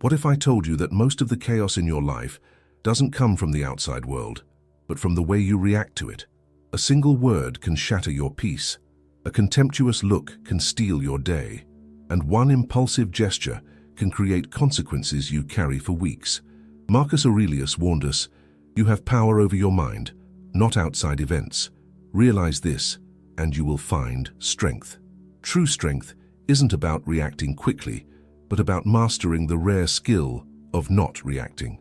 What if I told you that most of the chaos in your life doesn't come from the outside world, but from the way you react to it? A single word can shatter your peace. A contemptuous look can steal your day. And one impulsive gesture can create consequences you carry for weeks. Marcus Aurelius warned us, "You have power over your mind, not outside events. Realize this, and you will find strength." True strength isn't about reacting quickly, but about mastering the rare skill of not reacting.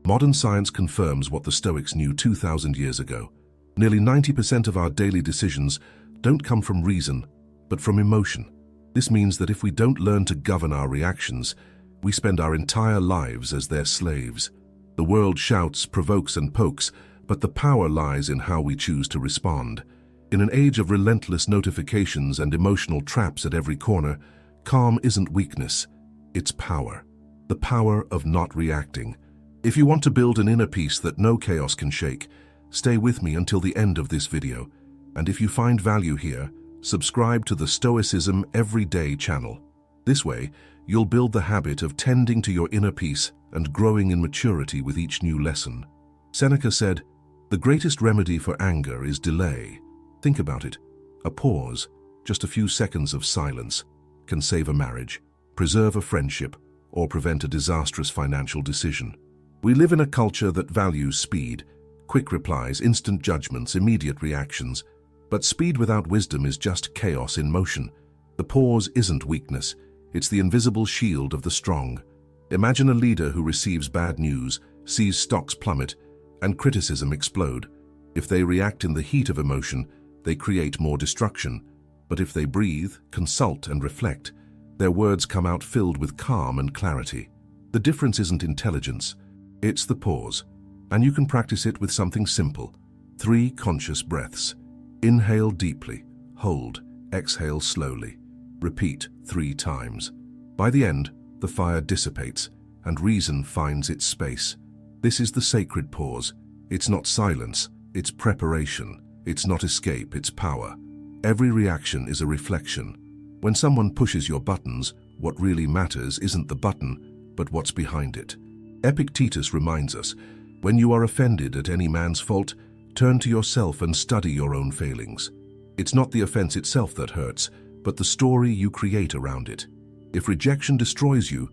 Modern science confirms what the Stoics knew 2,000 years ago. Nearly 90% of our daily decisions don't come from reason, but from emotion. This means that if we don't learn to govern our reactions, we spend our entire lives as their slaves. The world shouts, provokes, and pokes, but the power lies in how we choose to respond. In an age of relentless notifications and emotional traps at every corner, calm isn't weakness, it's power. The power of not reacting. If you want to build an inner peace that no chaos can shake, stay with me until the end of this video. And if you find value here, subscribe to the Stoicism Everyday channel. This way, you'll build the habit of tending to your inner peace and growing in maturity with each new lesson. Seneca said, "The greatest remedy for anger is delay." Think about it. A pause, just a few seconds of silence, can save a marriage, preserve a friendship, or prevent a disastrous financial decision. We live in a culture that values speed, quick replies, instant judgments, immediate reactions. But speed without wisdom is just chaos in motion. The pause isn't weakness, it's the invisible shield of the strong. Imagine a leader who receives bad news, sees stocks plummet, and criticism explode. If they react in the heat of emotion, they create more destruction. But if they breathe, consult, and reflect, their words come out filled with calm and clarity. The difference isn't intelligence, it's the pause. And you can practice it with something simple. 3 conscious breaths. Inhale deeply, hold, exhale slowly. Repeat 3 times. By the end, the fire dissipates and reason finds its space. This is the sacred pause. It's not silence, it's preparation. It's not escape, it's power. Every reaction is a reflection. When someone pushes your buttons, what really matters isn't the button, but what's behind it. Epictetus reminds us, when you are offended at any man's fault, turn to yourself and study your own failings. It's not the offense itself that hurts, but the story you create around it. If rejection destroys you,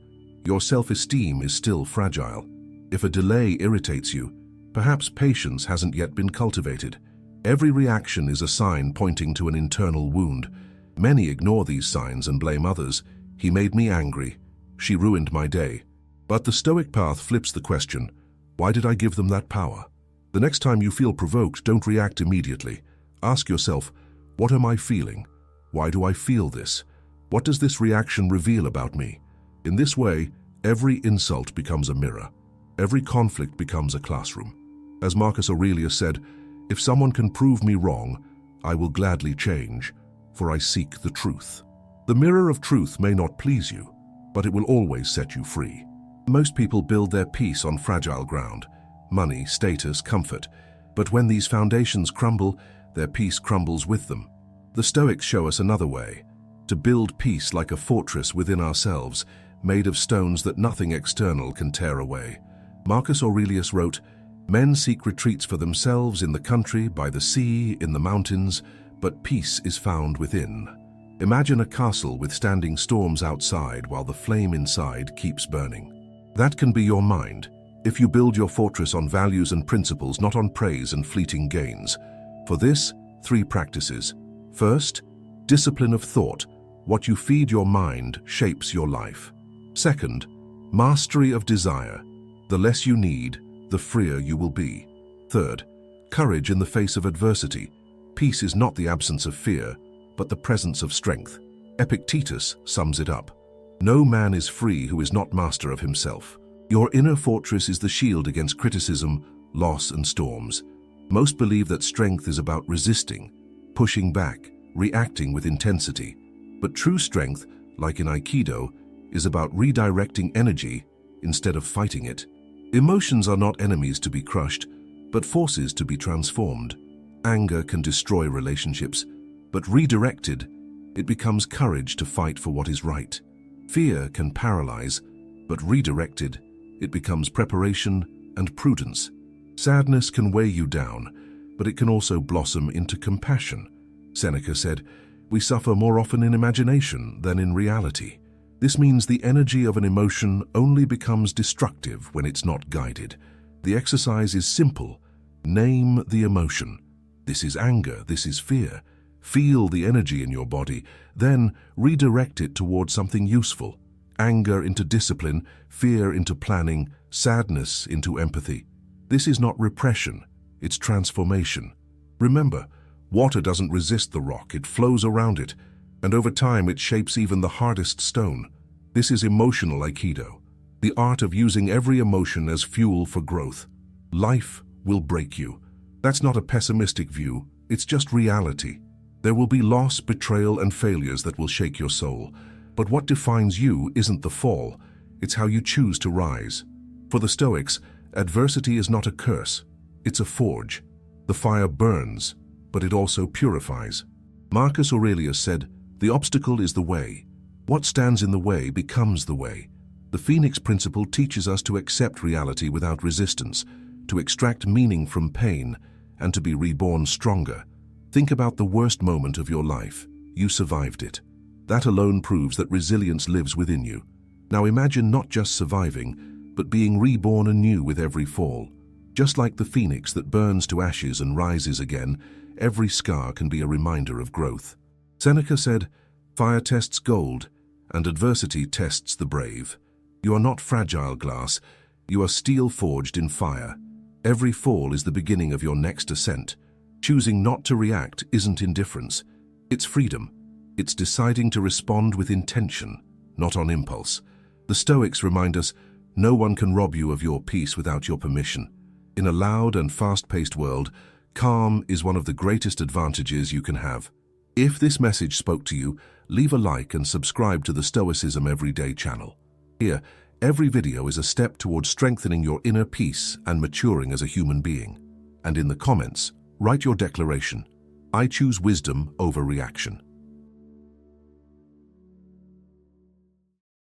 your self-esteem is still fragile. If a delay irritates you, perhaps patience hasn't yet been cultivated. Every reaction is a sign pointing to an internal wound. Many ignore these signs and blame others. He made me angry. She ruined my day. But the Stoic path flips the question, why did I give them that power? The next time you feel provoked, don't react immediately. Ask yourself, what am I feeling? Why do I feel this? What does this reaction reveal about me? In this way, every insult becomes a mirror. Every conflict becomes a classroom. As Marcus Aurelius said, if someone can prove me wrong, I will gladly change, for I seek the truth. The mirror of truth may not please you, but it will always set you free. Most people build their peace on fragile ground, money, status, comfort. But when these foundations crumble, their peace crumbles with them. The Stoics show us another way, to build peace like a fortress within ourselves, made of stones that nothing external can tear away. Marcus Aurelius wrote, "Men seek retreats for themselves in the country, by the sea, in the mountains, but peace is found within." Imagine a castle withstanding storms outside while the flame inside keeps burning. That can be your mind, if you build your fortress on values and principles, not on praise and fleeting gains. For this, 3 practices. First, discipline of thought. What you feed your mind shapes your life. Second, mastery of desire. The less you need, the freer you will be. Third, courage in the face of adversity. Peace is not the absence of fear, but the presence of strength. Epictetus sums it up. No man is free who is not master of himself. Your inner fortress is the shield against criticism, loss, and storms. Most believe that strength is about resisting, pushing back, reacting with intensity. But true strength, like in Aikido, is about redirecting energy instead of fighting it. Emotions are not enemies to be crushed, but forces to be transformed. Anger can destroy relationships, but redirected, it becomes courage to fight for what is right. Fear can paralyze, but redirected, it becomes preparation and prudence. Sadness can weigh you down, but it can also blossom into compassion. Seneca said, "We suffer more often in imagination than in reality." This means the energy of an emotion only becomes destructive when it's not guided. The exercise is simple. Name the emotion. This is anger, this is fear. Feel the energy in your body, then redirect it towards something useful. Anger into discipline, fear into planning, sadness into empathy. This is not repression, it's transformation. Remember, water doesn't resist the rock, it flows around it, and over time it shapes even the hardest stone. This is emotional Aikido, the art of using every emotion as fuel for growth. Life will break you. That's not a pessimistic view, it's just reality. There will be loss, betrayal, and failures that will shake your soul. But what defines you isn't the fall, it's how you choose to rise. For the Stoics, adversity is not a curse, it's a forge. The fire burns, but it also purifies. Marcus Aurelius said, "The obstacle is the way. What stands in the way becomes the way." The Phoenix principle teaches us to accept reality without resistance, to extract meaning from pain, and to be reborn stronger. Think about the worst moment of your life. You survived it. That alone proves that resilience lives within you. Now imagine not just surviving, but being reborn anew with every fall. Just like the phoenix that burns to ashes and rises again, every scar can be a reminder of growth. Seneca said, "Fire tests gold, and adversity tests the brave." You are not fragile glass, you are steel forged in fire. Every fall is the beginning of your next ascent. Choosing not to react isn't indifference, it's freedom. It's deciding to respond with intention, not on impulse. The Stoics remind us, no one can rob you of your peace without your permission. In a loud and fast-paced world, calm is one of the greatest advantages you can have. If this message spoke to you, leave a like and subscribe to the Stoicism Everyday channel. Here, every video is a step towards strengthening your inner peace and maturing as a human being. And in the comments, write your declaration. I choose wisdom over reaction.